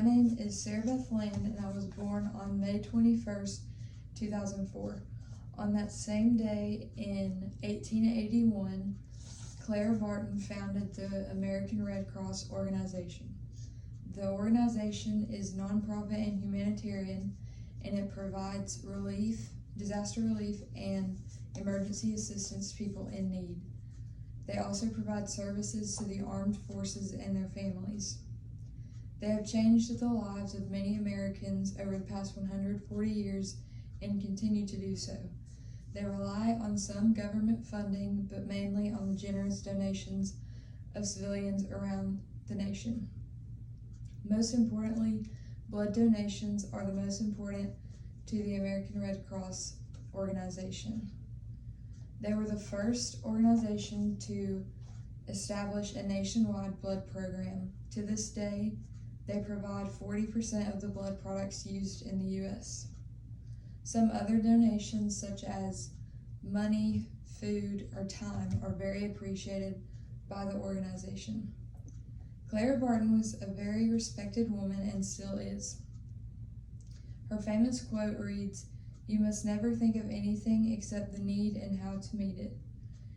name is SaraBeth and I was born on May 21st, 2004. On that same day in 1881, Clara Barton founded the American Red Cross organization. The organization is nonprofit and humanitarian, and it provides disaster relief, and emergency assistance to people in need. They also provide services to the armed forces and their families. They have changed the lives of many Americans over the past 140 years and continue to do so. They rely on some government funding, but mainly on the generous donations of civilians around the nation. Most importantly, blood donations are the most important to the American Red Cross organization. They were the first organization to establish a nationwide blood program. To this day, they provide 40% of the blood products used in the U.S. Some other donations, such as money, food, or time, are very appreciated by the organization. Clara Barton was a very respected woman and still is. Her famous quote reads, "You must never think of anything except the need and how to meet it."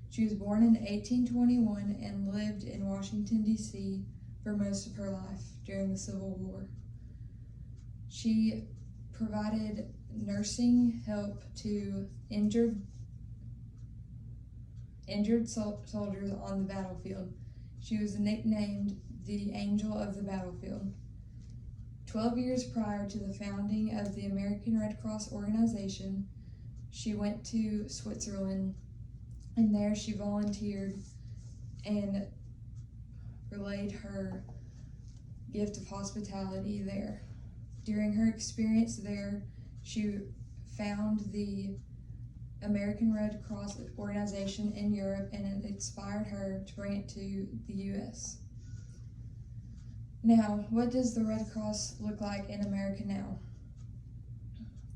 She was born in 1821 and lived in Washington, D.C. for most of her life during the Civil War. She provided nursing help to injured soldiers on the battlefield. She was nicknamed the Angel of the Battlefield. 12 years prior to the founding of the American Red Cross organization, she went to Switzerland, and there she volunteered and relayed her gift of hospitality there. During her experience there, she found the American Red Cross organization in Europe, and it inspired her to bring it to the U.S. Now, what does the Red Cross look like in America now?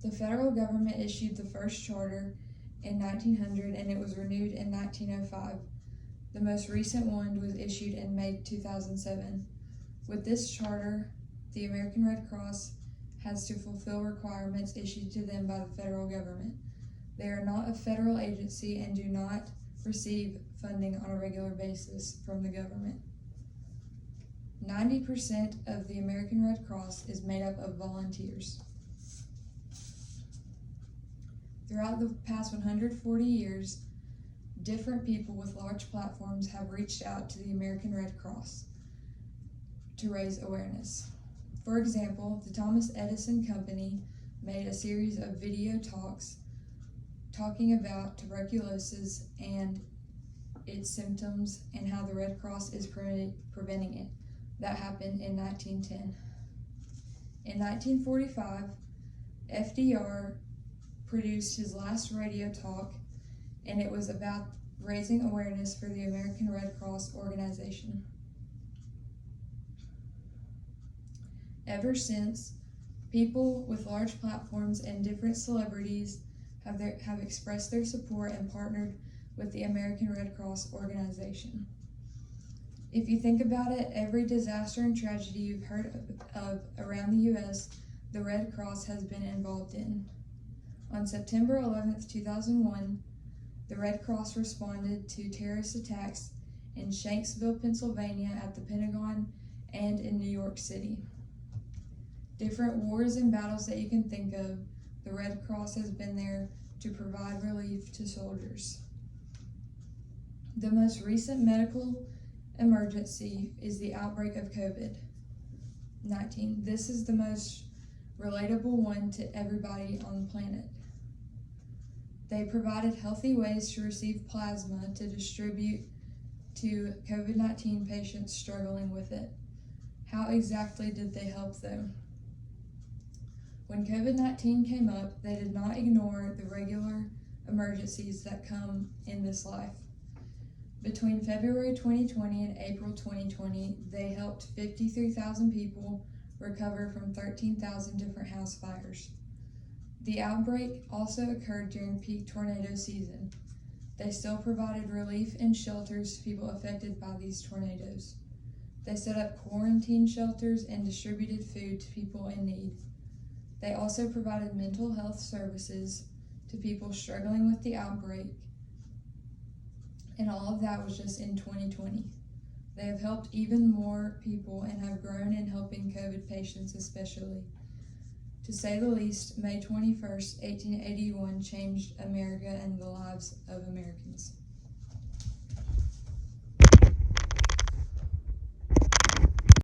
The federal government issued the first charter in 1900, and it was renewed in 1905. The most recent one was issued in May 2007. With this charter, the American Red Cross has to fulfill requirements issued to them by the federal government. They are not a federal agency and do not receive funding on a regular basis from the government. 90% of the American Red Cross is made up of volunteers. Throughout the past 140 years, different people with large platforms have reached out to the American Red Cross to raise awareness. For example, the Thomas Edison Company made a series of video talks talking about tuberculosis and its symptoms and how the Red Cross is preventing it. That happened in 1910. In 1945, FDR produced his last radio talk, and it was about raising awareness for the American Red Cross organization. Ever since, people with large platforms and different celebrities have expressed their support and partnered with the American Red Cross organization. If you think about it, every disaster and tragedy you've heard of around the U.S., the Red Cross has been involved in. On September 11th, 2001, the Red Cross responded to terrorist attacks in Shanksville, Pennsylvania, at the Pentagon, and in New York City. Different wars and battles that you can think of, the Red Cross has been there to provide relief to soldiers. The most recent medical emergency is the outbreak of COVID-19. This is the most relatable one to everybody on the planet. They provided healthy ways to receive plasma to distribute to COVID-19 patients struggling with it. How exactly did they help them? When COVID-19 came up, they did not ignore the regular emergencies that come in this life. Between February 2020 and April 2020, they helped 53,000 people recover from 13,000 different house fires. The outbreak also occurred during peak tornado season. They still provided relief and shelters to people affected by these tornadoes. They set up quarantine shelters and distributed food to people in need. They also provided mental health services to people struggling with the outbreak. And all of that was just in 2020. They have helped even more people and have grown in helping COVID patients especially. To say the least, May 21st, 1881 changed America and the lives of Americans.